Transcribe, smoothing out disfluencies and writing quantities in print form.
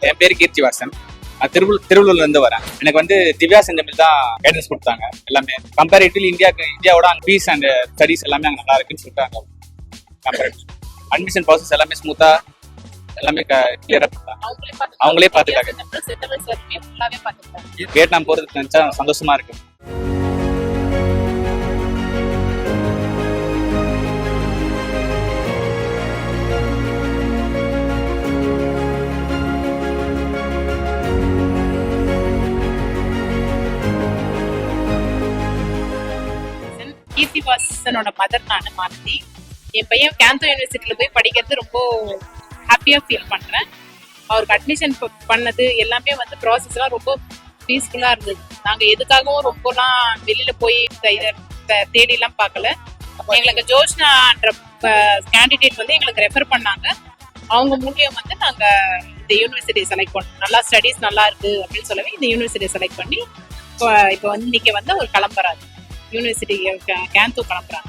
என் பேரு கீர்த்திவாசன். நான் திருவள்ளூர்ல இருந்து வரேன். எனக்கு வந்து திவ்யா செஞ்சமில் தான் கைடன்ஸ் கொடுத்தாங்க. எல்லாமே கம்பேரிட்டிவ்லி இந்தியாவோட அங்கே ஃபீஸ் அண்ட் ஸ்டடிஸ் எல்லாமே அங்கே நல்லா இருக்குன்னு சொல்லிட்டாங்க. கம்பேரிட்டிவ் அட்மிஷன் ப்ராசஸ் எல்லாமே ஸ்மூத்தா எல்லாமே கிளியரா அவங்களே பார்த்துட்டாங்க. வியட்நாம் போறதுக்கு நினைச்சா சந்தோஷமா இருக்கு. கீர்த்திவாசனோட மதர் நான் மாலதி. என் பையன் கேந்தோ யூனிவர்சிட்டியில போய் படிக்கிறது ரொம்ப ஹாப்பியா ஃபீல் பண்றேன். அவருக்கு அட்மிஷன் பண்ணது எல்லாமே வந்து ப்ராசஸ்லாம் ரொம்ப பீஸ்ஃபுல்லா இருந்தது. நாங்க எதுக்காகவும் ரொம்பலாம் வெளியில போய் தேடிலாம் பார்க்கல. எங்களுக்கு ஜோஷ்னான்ற கேண்டிடேட் வந்து எங்களுக்கு ரெஃபர் பண்ணாங்க. அவங்க மூலியம் வந்து நாங்க இந்த யூனிவர்சிட்டியை செலக்ட் பண்ணோம். நல்லா ஸ்டடீஸ் நல்லா இருக்கு அப்படின்னு சொல்லவே இந்த யூனிவர்சிட்டியை செலக்ட் பண்ணி இப்போ வந்து இன்னைக்கு வந்து அவர் கிளம்புறாரு. யூனிவர்சிட்டி கேந்தோ கிளம்புறாங்க.